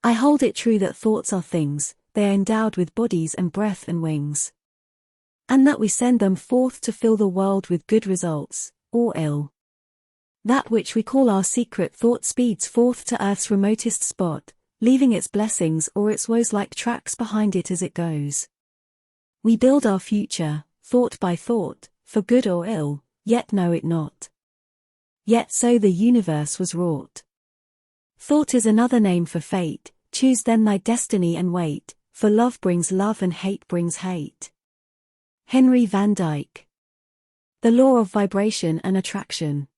I hold it true that thoughts are things, they are endowed with bodies and breath and wings. And that we send them forth to fill the world with good results, or ill. That which we call our secret thought speeds forth to earth's remotest spot, leaving its blessings or its woes like tracks behind it as it goes. We build our future, thought by thought, for good or ill, yet know it not. Yet so the universe was wrought. Thought is another name for fate, choose then thy destiny and wait, for love brings love and hate brings hate. Henry Van Dyke. The law of vibration and attraction.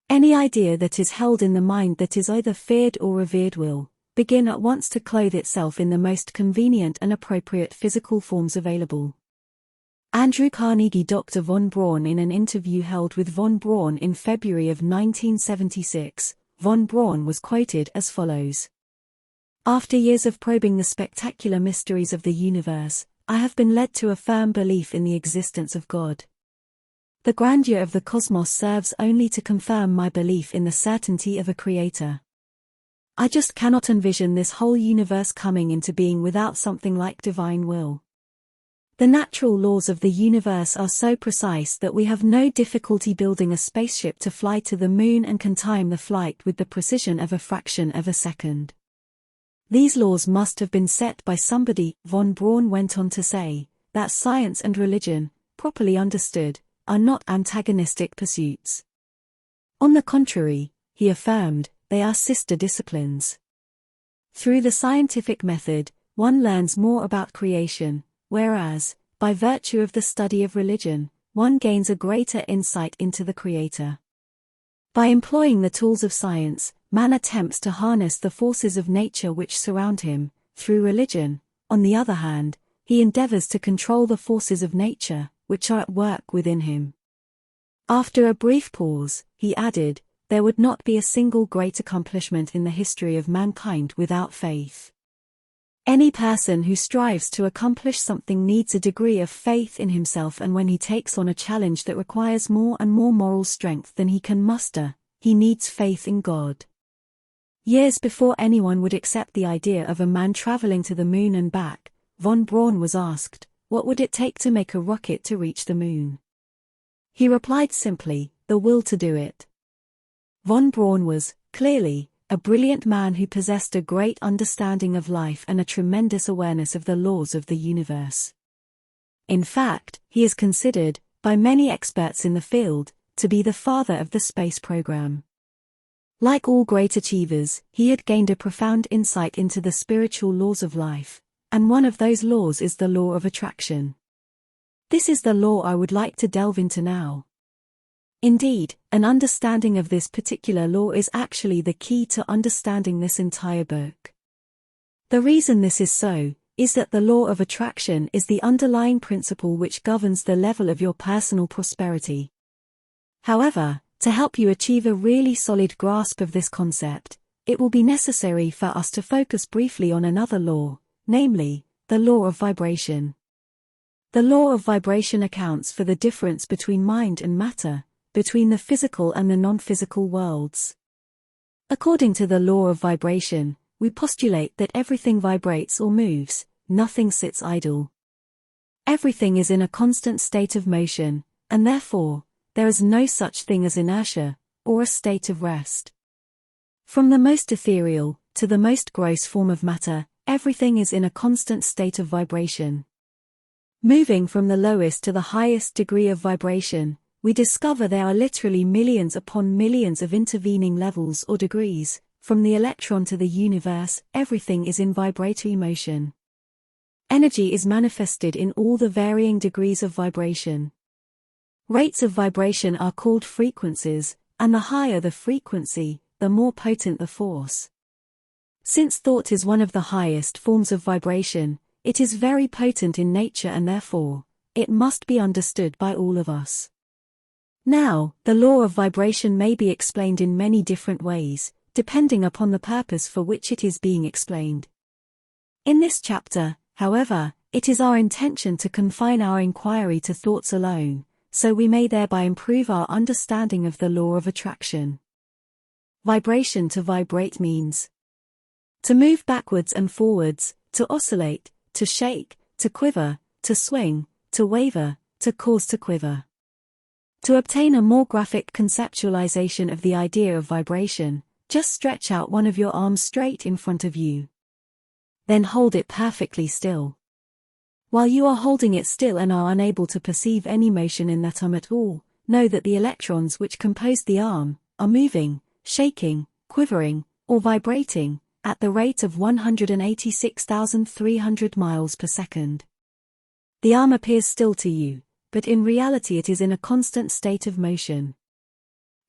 Any idea that is held in the mind that is either feared or revered will begin at once to clothe itself in the most convenient and appropriate physical forms available. Andrew Carnegie. Dr. von Braun. In an interview held with von Braun in February of 1976, von Braun was quoted as follows. After years of probing the spectacular mysteries of the universe, I have been led to a firm belief in the existence of God. The grandeur of the cosmos serves only to confirm my belief in the certainty of a creator. I just cannot envision this whole universe coming into being without something like divine will. The natural laws of the universe are so precise that we have no difficulty building a spaceship to fly to the moon and can time the flight with the precision of a fraction of a second. These laws must have been set by somebody. Von Braun went on to say that science and religion, properly understood, are not antagonistic pursuits. On the contrary, he affirmed, they are sister disciplines. Through the scientific method, one learns more about creation, whereas, by virtue of the study of religion, one gains a greater insight into the Creator. By employing the tools of science, man attempts to harness the forces of nature which surround him. Through religion, on the other hand, he endeavors to control the forces of nature, which are at work within him. After a brief pause, he added, there would not be a single great accomplishment in the history of mankind without faith. Any person who strives to accomplish something needs a degree of faith in himself, and when he takes on a challenge that requires more and more moral strength than he can muster, he needs faith in God. Years before anyone would accept the idea of a man traveling to the moon and back, von Braun was asked, what would it take to make a rocket to reach the moon? He replied simply, the will to do it. Von Braun was, clearly, a brilliant man who possessed a great understanding of life and a tremendous awareness of the laws of the universe. In fact, he is considered, by many experts in the field, to be the father of the space program. Like all great achievers, he had gained a profound insight into the spiritual laws of life, and one of those laws is the law of attraction. This is the law I would like to delve into now. Indeed, an understanding of this particular law is actually the key to understanding this entire book. The reason this is so, is that the law of attraction is the underlying principle which governs the level of your personal prosperity. However, to help you achieve a really solid grasp of this concept, it will be necessary for us to focus briefly on another law, namely, the law of vibration. The law of vibration accounts for the difference between mind and matter, between the physical and the non-physical worlds. According to the law of vibration, we postulate that everything vibrates or moves, nothing sits idle. Everything is in a constant state of motion, and therefore, there is no such thing as inertia, or a state of rest. From the most ethereal, to the most gross form of matter, everything is in a constant state of vibration. Moving from the lowest to the highest degree of vibration, we discover there are literally millions upon millions of intervening levels or degrees. From the electron to the universe, everything is in vibratory motion. Energy is manifested in all the varying degrees of vibration. Rates of vibration are called frequencies, and the higher the frequency, the more potent the force. Since thought is one of the highest forms of vibration, it is very potent in nature, and therefore, it must be understood by all of us. Now, the law of vibration may be explained in many different ways, depending upon the purpose for which it is being explained. In this chapter, however, it is our intention to confine our inquiry to thoughts alone, so we may thereby improve our understanding of the law of attraction. Vibration. To vibrate means To move backwards and forwards, to oscillate, to shake, to quiver, to swing, to waver, to cause to quiver. To obtain a more graphic conceptualization of the idea of vibration, just stretch out one of your arms straight in front of you. Then hold it perfectly still. While you are holding it still and are unable to perceive any motion in that arm at all, know that the electrons which compose the arm are moving, shaking, quivering, or vibrating at the rate of 186,300 miles per second. The arm appears still to you, but in reality it is in a constant state of motion.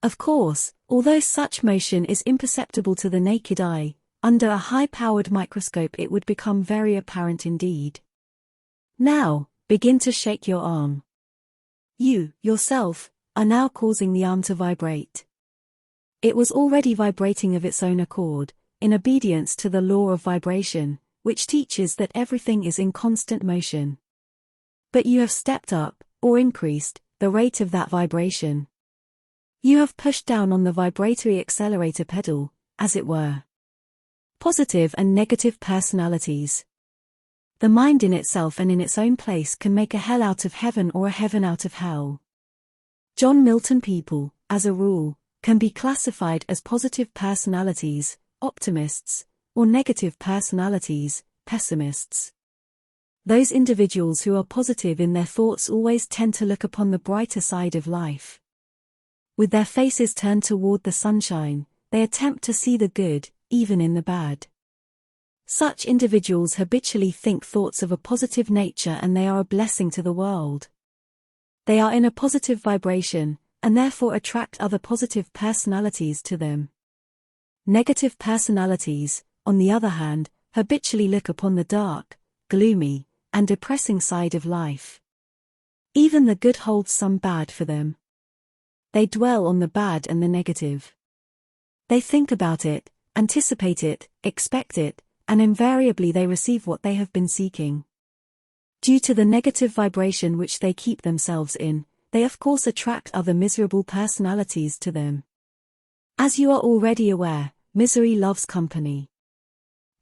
Of course, although such motion is imperceptible to the naked eye, under a high-powered microscope it would become very apparent indeed. Now, begin to shake your arm. You, yourself, are now causing the arm to vibrate. It was already vibrating of its own accord, in obedience to the law of vibration, which teaches that everything is in constant motion. But you have stepped up, or increased, the rate of that vibration. You have pushed down on the vibratory accelerator pedal, as it were. Positive and negative personalities. The mind in itself and in its own place can make a hell out of heaven or a heaven out of hell. John Milton people, as a rule, can be classified as positive personalities, optimists, or negative personalities, pessimists. Those individuals who are positive in their thoughts always tend to look upon the brighter side of life. With their faces turned toward the sunshine, they attempt to see the good, even in the bad. Such individuals habitually think thoughts of a positive nature and they are a blessing to the world. They are in a positive vibration, and therefore attract other positive personalities to them. Negative personalities, on the other hand, habitually look upon the dark, gloomy, and depressing side of life. Even the good holds some bad for them. They dwell on the bad and the negative. They think about it, anticipate it, expect it, and invariably they receive what they have been seeking. Due to the negative vibration which they keep themselves in, they of course attract other miserable personalities to them. As you are already aware, misery loves company.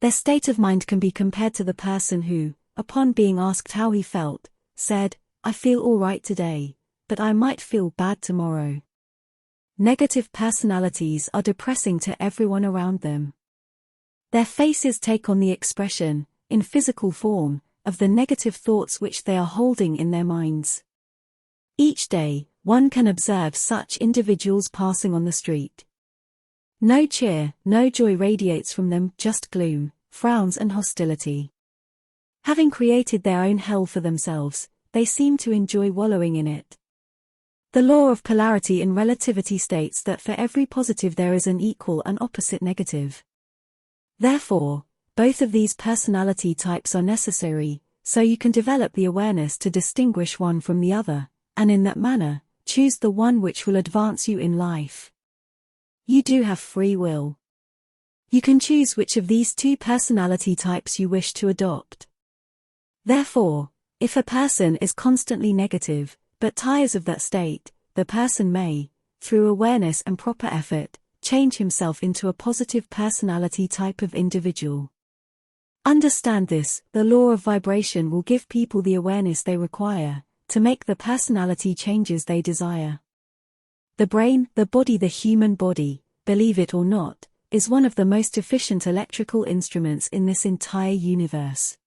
Their state of mind can be compared to the person who, upon being asked how he felt, said, "I feel all right today, but I might feel bad tomorrow." Negative personalities are depressing to everyone around them. Their faces take on the expression, in physical form, of the negative thoughts which they are holding in their minds. Each day, one can observe such individuals passing on the street. No cheer, no joy radiates from them, just gloom, frowns and hostility. Having created their own hell for themselves, they seem to enjoy wallowing in it. The law of polarity in relativity states that for every positive there is an equal and opposite negative. Therefore, both of these personality types are necessary, so you can develop the awareness to distinguish one from the other, and in that manner, choose the one which will advance you in life. You do have free will. You can choose which of these two personality types you wish to adopt. Therefore, if a person is constantly negative, but tires of that state, the person may, through awareness and proper effort, change himself into a positive personality type of individual. Understand this, the law of vibration will give people the awareness they require to make the personality changes they desire. The brain, the body, the human body, believe it or not, is one of the most efficient electrical instruments in this entire universe.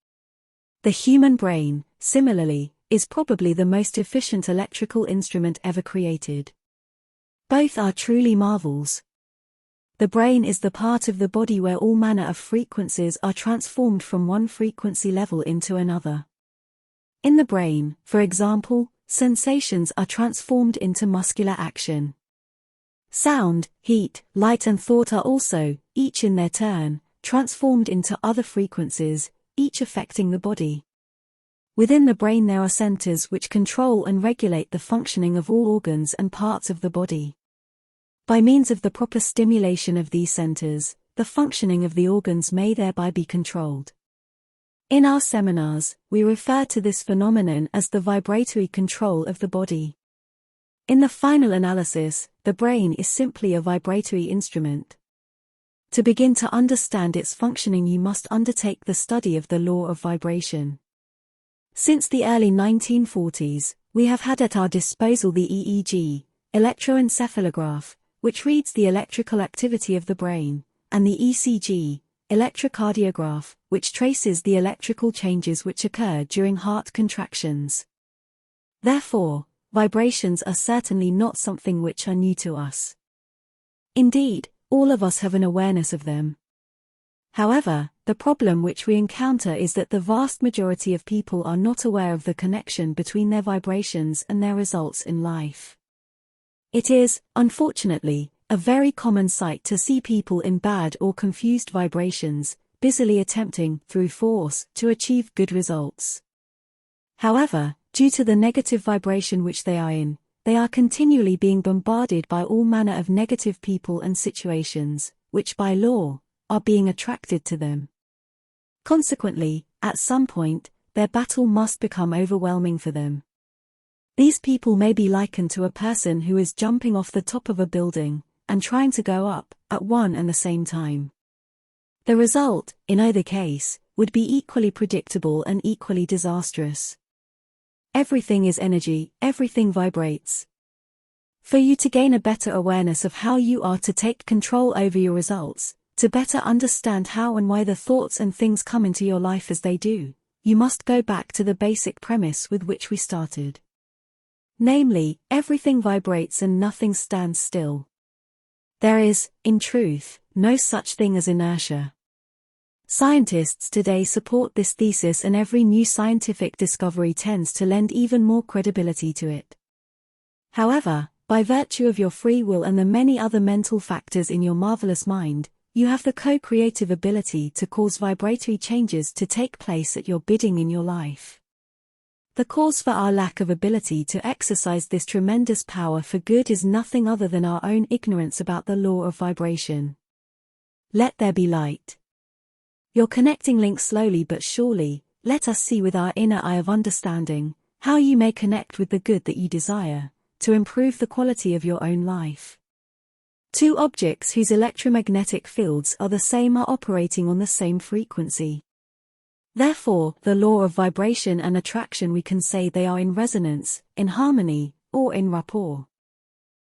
The human brain, similarly, is probably the most efficient electrical instrument ever created. Both are truly marvels. The brain is the part of the body where all manner of frequencies are transformed from one frequency level into another. In the brain, for example, sensations are transformed into muscular action. Sound, heat, light and thought are also, each in their turn, transformed into other frequencies, each affecting the body. Within the brain there are centers which control and regulate the functioning of all organs and parts of the body. By means of the proper stimulation of these centers, the functioning of the organs may thereby be controlled. In our seminars, we refer to this phenomenon as the vibratory control of the body. In the final analysis, the brain is simply a vibratory instrument. To begin to understand its functioning, you must undertake the study of the law of vibration. Since the early 1940s, we have had at our disposal the EEG, electroencephalograph, which reads the electrical activity of the brain, and the ECG, electrocardiograph, which traces the electrical changes which occur during heart contractions. Therefore, vibrations are certainly not something which are new to us. Indeed, all of us have an awareness of them. However, the problem which we encounter is that the vast majority of people are not aware of the connection between their vibrations and their results in life. It is, unfortunately, a very common sight to see people in bad or confused vibrations, busily attempting, through force, to achieve good results. However, due to the negative vibration which they are in, they are continually being bombarded by all manner of negative people and situations, which by law, are being attracted to them. Consequently, at some point, their battle must become overwhelming for them. These people may be likened to a person who is jumping off the top of a building, and trying to go up, at one and the same time. The result, in either case, would be equally predictable and equally disastrous. Everything is energy, everything vibrates. For you to gain a better awareness of how you are to take control over your results, to better understand how and why the thoughts and things come into your life as they do, you must go back to the basic premise with which we started. Namely, everything vibrates and nothing stands still. There is, in truth, no such thing as inertia. Scientists today support this thesis, and every new scientific discovery tends to lend even more credibility to it. However, by virtue of your free will and the many other mental factors in your marvelous mind, you have the co-creative ability to cause vibratory changes to take place at your bidding in your life. The cause for our lack of ability to exercise this tremendous power for good is nothing other than our own ignorance about the law of vibration. Let there be light. You're connecting links slowly but surely. Let us see with our inner eye of understanding how you may connect with the good that you desire, to improve the quality of your own life. Two objects whose electromagnetic fields are the same are operating on the same frequency. Therefore, the law of vibration and attraction, we can say they are in resonance, in harmony, or in rapport.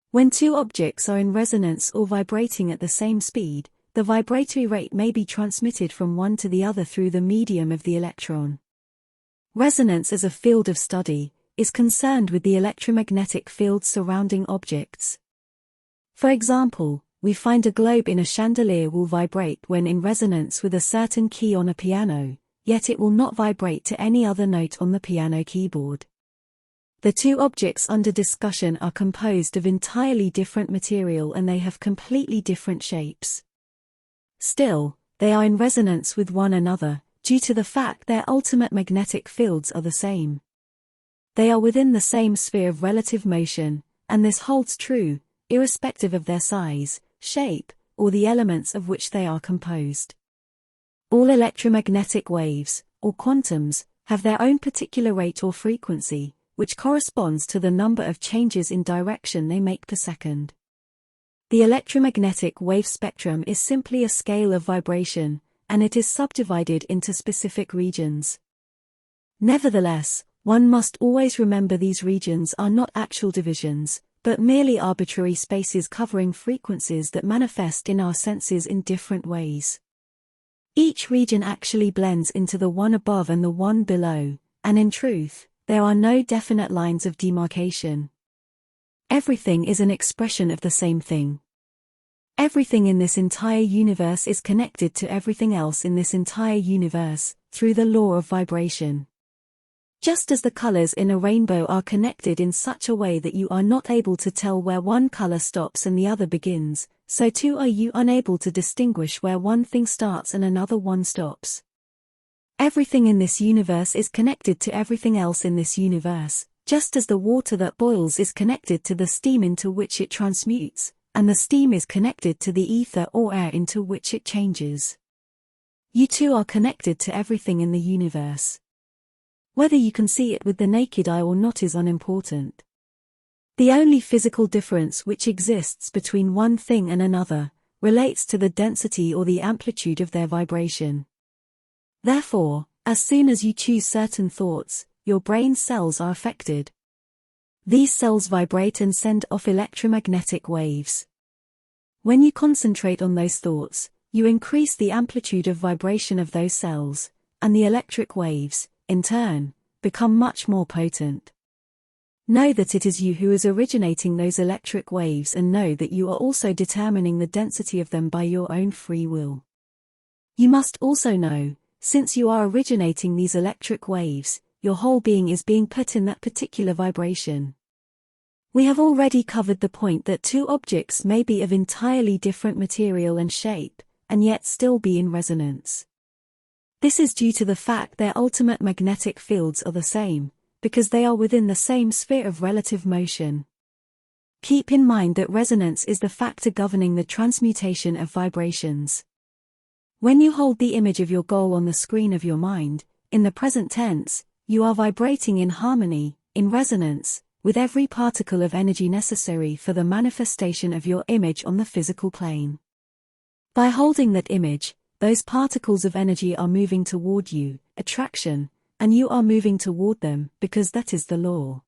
When two objects are in resonance or vibrating at the same speed, the vibratory rate may be transmitted from one to the other through the medium of the electron. Resonance as a field of study is concerned with the electromagnetic fields surrounding objects. For example, we find a globe in a chandelier will vibrate when in resonance with a certain key on a piano, yet it will not vibrate to any other note on the piano keyboard. The two objects under discussion are composed of entirely different material and they have completely different shapes. Still, they are in resonance with one another, due to the fact their ultimate magnetic fields are the same. They are within the same sphere of relative motion, and this holds true, irrespective of their size, shape, or the elements of which they are composed. All electromagnetic waves, or quantums, have their own particular rate or frequency, which corresponds to the number of changes in direction they make per second. The electromagnetic wave spectrum is simply a scale of vibration, and it is subdivided into specific regions. Nevertheless, one must always remember these regions are not actual divisions, but merely arbitrary spaces covering frequencies that manifest in our senses in different ways. Each region actually blends into the one above and the one below, and in truth, there are no definite lines of demarcation. Everything is an expression of the same thing. Everything in this entire universe is connected to everything else in this entire universe, through the law of vibration. Just as the colors in a rainbow are connected in such a way that you are not able to tell where one color stops and the other begins, so too are you unable to distinguish where one thing starts and another one stops. Everything in this universe is connected to everything else in this universe, just as the water that boils is connected to the steam into which it transmutes, and the steam is connected to the ether or air into which it changes. You too are connected to everything in the universe. Whether you can see it with the naked eye or not is unimportant. The only physical difference which exists between one thing and another relates to the density or the amplitude of their vibration. Therefore, as soon as you choose certain thoughts, your brain cells are affected. These cells vibrate and send off electromagnetic waves. When you concentrate on those thoughts, you increase the amplitude of vibration of those cells, and the electric waves, in turn, become much more potent. Know that it is you who is originating those electric waves, and know that you are also determining the density of them by your own free will. You must also know, since you are originating these electric waves, your whole being is being put in that particular vibration. We have already covered the point that two objects may be of entirely different material and shape, and yet still be in resonance. This is due to the fact their ultimate magnetic fields are the same, because they are within the same sphere of relative motion. Keep in mind that resonance is the factor governing the transmutation of vibrations. When you hold the image of your goal on the screen of your mind, in the present tense, you are vibrating in harmony, in resonance, with every particle of energy necessary for the manifestation of your image on the physical plane. By holding that image, those particles of energy are moving toward you, attraction, and you are moving toward them, because that is the law.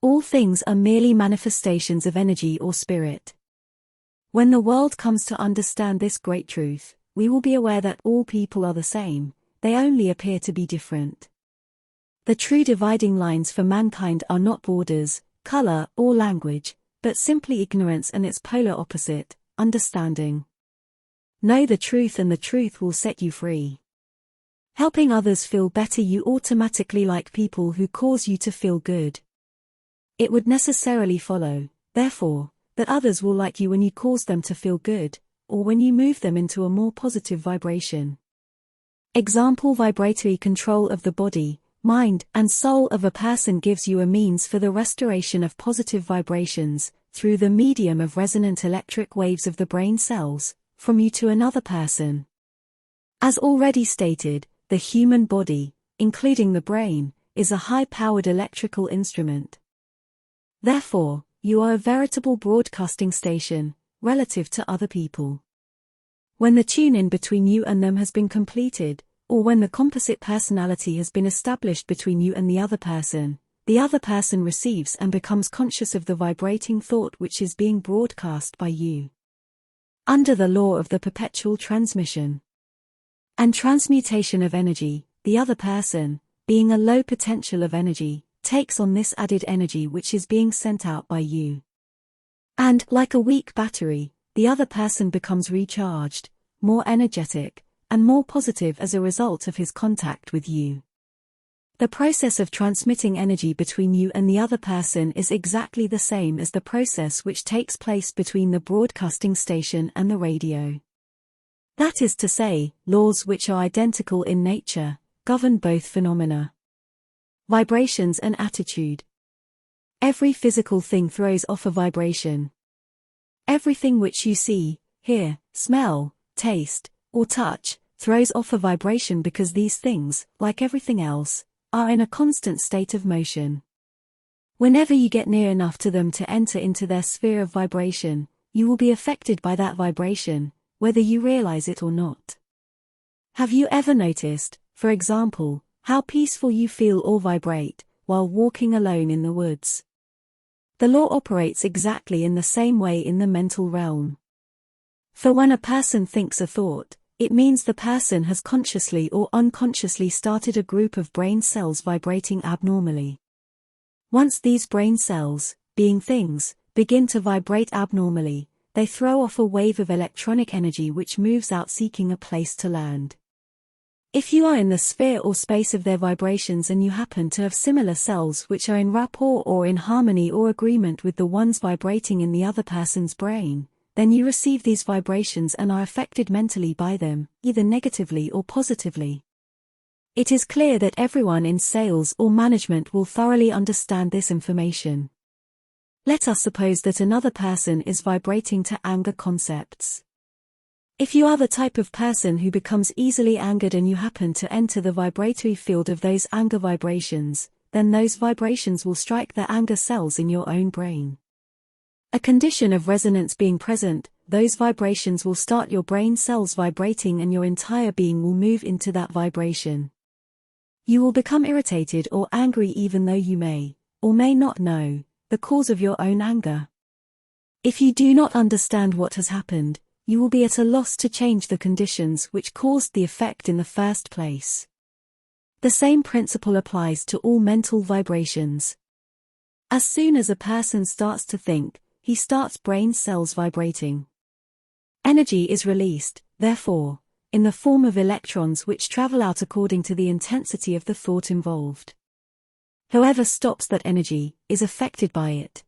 All things are merely manifestations of energy or spirit. When the world comes to understand this great truth, we will be aware that all people are the same, they only appear to be different. The true dividing lines for mankind are not borders, color, or language, but simply ignorance and its polar opposite, understanding. Know the truth and the truth will set you free. Helping others feel better, you automatically like people who cause you to feel good. It would necessarily follow, therefore, that others will like you when you cause them to feel good, or when you move them into a more positive vibration. Example: vibratory control of the body, mind, and soul of a person gives you a means for the restoration of positive vibrations, through the medium of resonant electric waves of the brain cells, from you to another person. As already stated, the human body, including the brain, is a high-powered electrical instrument. Therefore, you are a veritable broadcasting station, relative to other people. When the tune-in between you and them has been completed, or when the composite personality has been established between you and the other person receives and becomes conscious of the vibrating thought which is being broadcast by you. Under the law of the perpetual transmission and transmutation of energy, the other person, being a low potential of energy, takes on this added energy which is being sent out by you. And, like a weak battery, the other person becomes recharged, more energetic, and more positive as a result of his contact with you. The process of transmitting energy between you and the other person is exactly the same as the process which takes place between the broadcasting station and the radio. That is to say, laws which are identical in nature, govern both phenomena. Vibrations and attitude. Every physical thing throws off a vibration. Everything which you see, hear, smell, taste, or touch, throws off a vibration because these things, like everything else, are in a constant state of motion. Whenever you get near enough to them to enter into their sphere of vibration, you will be affected by that vibration, whether you realize it or not. Have you ever noticed, for example, how peaceful you feel or vibrate, while walking alone in the woods? The law operates exactly in the same way in the mental realm. For when a person thinks a thought, it means the person has consciously or unconsciously started a group of brain cells vibrating abnormally. Once these brain cells, being things, begin to vibrate abnormally, they throw off a wave of electronic energy which moves out seeking a place to land. If you are in the sphere or space of their vibrations and you happen to have similar cells which are in rapport or in harmony or agreement with the ones vibrating in the other person's brain, then you receive these vibrations and are affected mentally by them, either negatively or positively. It is clear that everyone in sales or management will thoroughly understand this information. Let us suppose that another person is vibrating to anger concepts. If you are the type of person who becomes easily angered and you happen to enter the vibratory field of those anger vibrations, then those vibrations will strike the anger cells in your own brain. A condition of resonance being present, those vibrations will start your brain cells vibrating and your entire being will move into that vibration. You will become irritated or angry even though you may, or may not know, the cause of your own anger. If you do not understand what has happened, you will be at a loss to change the conditions which caused the effect in the first place. The same principle applies to all mental vibrations. As soon as a person starts to think, he starts brain cells vibrating. Energy is released, therefore, in the form of electrons which travel out according to the intensity of the thought involved. Whoever stops that energy is affected by it.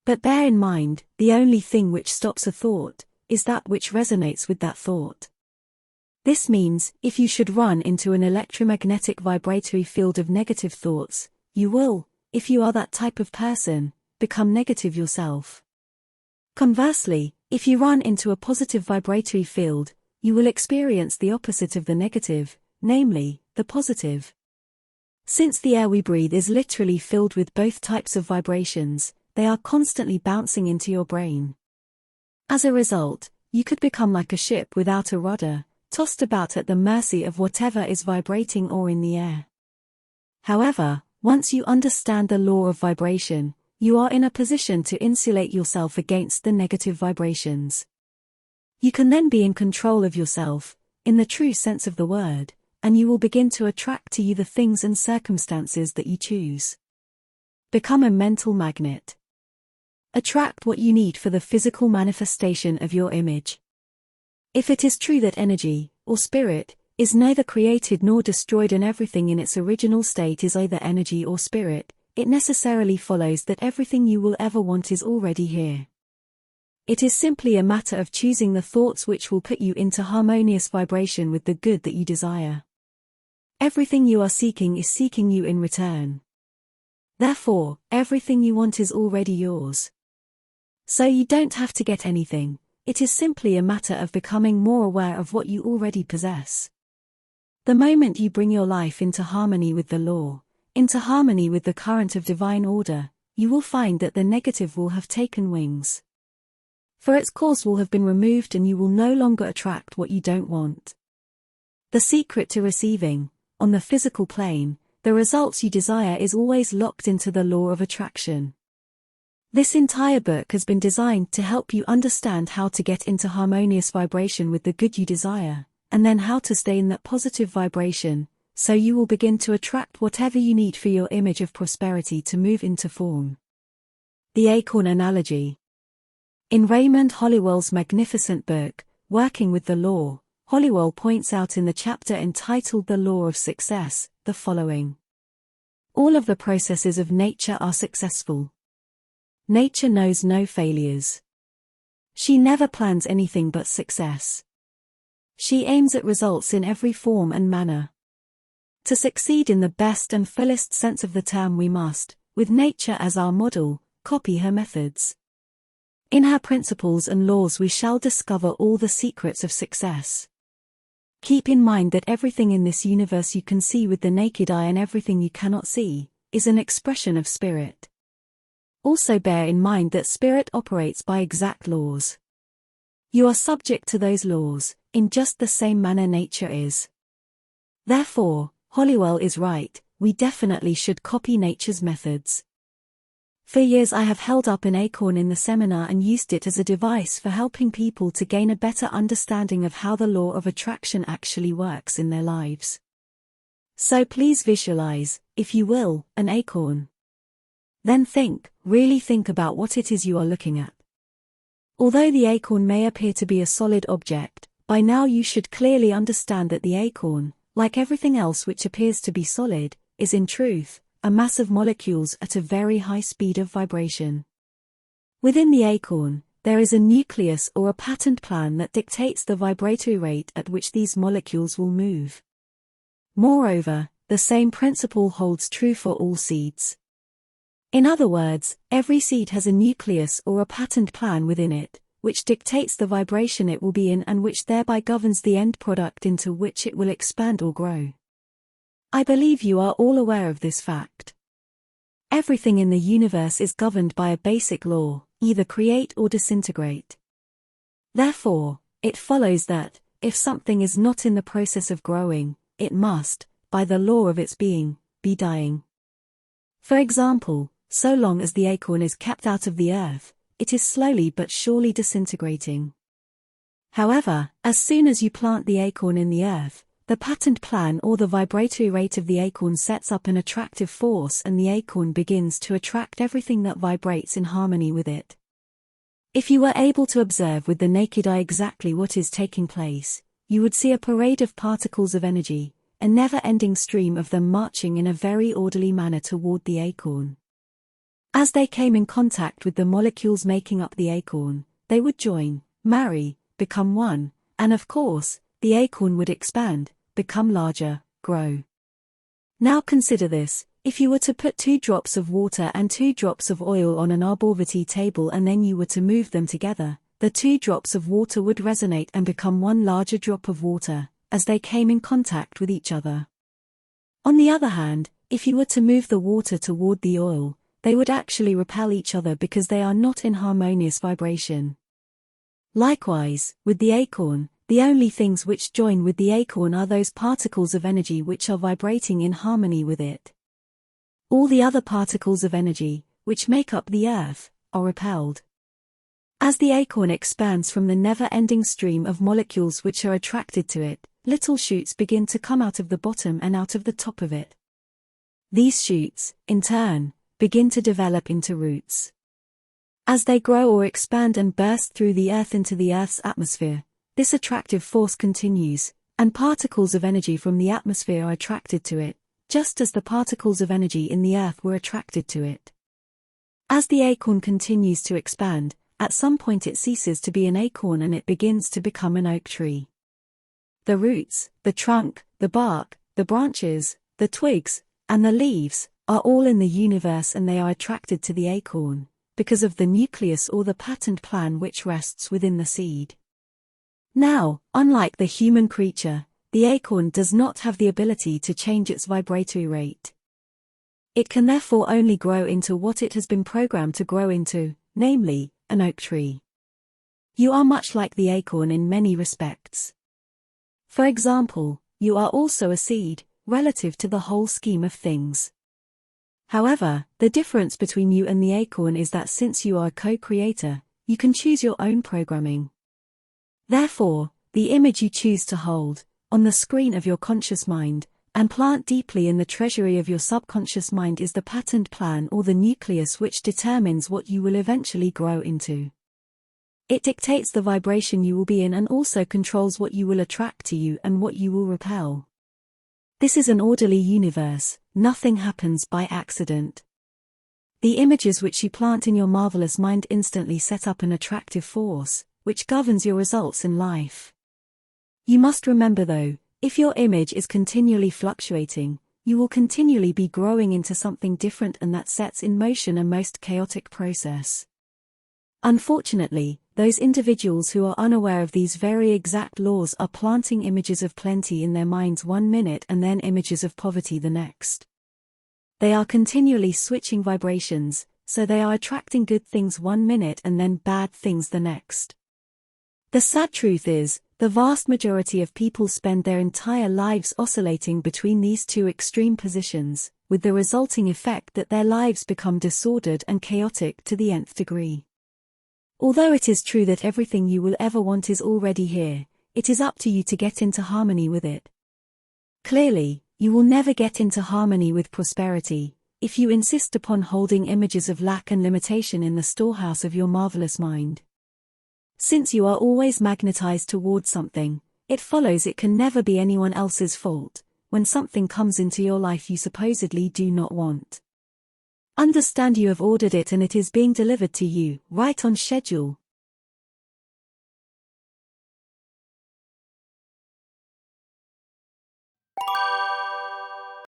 But bear in mind, the only thing which stops a thought is that which resonates with that thought. This means, if you should run into an electromagnetic vibratory field of negative thoughts, you will, if you are that type of person, become negative yourself. Conversely, if you run into a positive vibratory field, you will experience the opposite of the negative, namely, the positive. Since the air we breathe is literally filled with both types of vibrations, they are constantly bouncing into your brain. As a result, you could become like a ship without a rudder, tossed about at the mercy of whatever is vibrating or in the air. However, once you understand the law of vibration, you are in a position to insulate yourself against the negative vibrations. You can then be in control of yourself, in the true sense of the word, and you will begin to attract to you the things and circumstances that you choose. Become a mental magnet. Attract what you need for the physical manifestation of your image. If it is true that energy, or spirit, is neither created nor destroyed and everything in its original state is either energy or spirit, it necessarily follows that everything you will ever want is already here. It is simply a matter of choosing the thoughts which will put you into harmonious vibration with the good that you desire. Everything you are seeking is seeking you in return. Therefore, everything you want is already yours. So you don't have to get anything, it is simply a matter of becoming more aware of what you already possess. The moment you bring your life into harmony with the law, into harmony with the current of divine order, you will find that the negative will have taken wings. For its cause will have been removed and you will no longer attract what you don't want. The secret to receiving, on the physical plane, the results you desire is always locked into the law of attraction. This entire book has been designed to help you understand how to get into harmonious vibration with the good you desire, and then how to stay in that positive vibration, so you will begin to attract whatever you need for your image of prosperity to move into form. The acorn analogy. In Raymond Holliwell's magnificent book, Working with the Law, Holliwell points out in the chapter entitled The Law of Success, the following. All of the processes of nature are successful. Nature knows no failures. She never plans anything but success. She aims at results in every form and manner. To succeed in the best and fullest sense of the term we must, with nature as our model, copy her methods. In her principles and laws we shall discover all the secrets of success. Keep in mind that everything in this universe you can see with the naked eye and everything you cannot see, is an expression of spirit. Also bear in mind that spirit operates by exact laws. You are subject to those laws, in just the same manner nature is. Therefore, Holliwell is right, we definitely should copy nature's methods. For years I have held up an acorn in the seminar and used it as a device for helping people to gain a better understanding of how the law of attraction actually works in their lives. So please visualize, if you will, an acorn. Then think, really think about what it is you are looking at. Although the acorn may appear to be a solid object, by now you should clearly understand that the acorn, like everything else which appears to be solid, is in truth, a mass of molecules at a very high speed of vibration. Within the acorn, there is a nucleus or a patent plan that dictates the vibratory rate at which these molecules will move. Moreover, the same principle holds true for all seeds. In other words, every seed has a nucleus or a patent plan within it, which dictates the vibration it will be in and which thereby governs the end product into which it will expand or grow. I believe you are all aware of this fact. Everything in the universe is governed by a basic law, either create or disintegrate. Therefore, it follows that, if something is not in the process of growing, it must, by the law of its being, be dying. For example, so long as the acorn is kept out of the earth, it is slowly but surely disintegrating. However, as soon as you plant the acorn in the earth, the patent plan or the vibratory rate of the acorn sets up an attractive force and the acorn begins to attract everything that vibrates in harmony with it. If you were able to observe with the naked eye exactly what is taking place, you would see a parade of particles of energy, a never-ending stream of them marching in a very orderly manner toward the acorn. As they came in contact with the molecules making up the acorn, they would join, marry, become one, and of course, the acorn would expand, become larger, grow. Now consider this: if you were to put 2 drops of water and 2 drops of oil on an arbor vitae table and then you were to move them together, the 2 drops of water would resonate and become one larger drop of water, as they came in contact with each other. On the other hand, if you were to move the water toward the oil, they would actually repel each other because they are not in harmonious vibration. Likewise, with the acorn, the only things which join with the acorn are those particles of energy which are vibrating in harmony with it. All the other particles of energy, which make up the earth, are repelled. As the acorn expands from the never-ending stream of molecules which are attracted to it, little shoots begin to come out of the bottom and out of the top of it. These shoots, in turn, begin to develop into roots. As they grow or expand and burst through the earth into the Earth's atmosphere, this attractive force continues, and particles of energy from the atmosphere are attracted to it, just as the particles of energy in the earth were attracted to it. As the acorn continues to expand, at some point it ceases to be an acorn and it begins to become an oak tree. The roots, the trunk, the bark, the branches, the twigs, and the leaves are all in the universe and they are attracted to the acorn, because of the nucleus or the patent plan which rests within the seed. Now, unlike the human creature, the acorn does not have the ability to change its vibratory rate. It can therefore only grow into what it has been programmed to grow into, namely, an oak tree. You are much like the acorn in many respects. For example, you are also a seed, relative to the whole scheme of things. However, the difference between you and the acorn is that since you are a co-creator, you can choose your own programming. Therefore, the image you choose to hold, on the screen of your conscious mind, and plant deeply in the treasury of your subconscious mind is the patent plan or the nucleus which determines what you will eventually grow into. It dictates the vibration you will be in and also controls what you will attract to you and what you will repel. This is an orderly universe, nothing happens by accident. The images which you plant in your marvelous mind instantly set up an attractive force, which governs your results in life. You must remember though, if your image is continually fluctuating, you will continually be growing into something different and that sets in motion a most chaotic process. Unfortunately, those individuals who are unaware of these very exact laws are planting images of plenty in their minds one minute and then images of poverty the next. They are continually switching vibrations, so they are attracting good things one minute and then bad things the next. The sad truth is, the vast majority of people spend their entire lives oscillating between these two extreme positions, with the resulting effect that their lives become disordered and chaotic to the nth degree. Although it is true that everything you will ever want is already here, it is up to you to get into harmony with it. Clearly, you will never get into harmony with prosperity, if you insist upon holding images of lack and limitation in the storehouse of your marvelous mind. Since you are always magnetized towards something, it follows it can never be anyone else's fault, when something comes into your life you supposedly do not want. Understand you have ordered it and it is being delivered to you, right on schedule,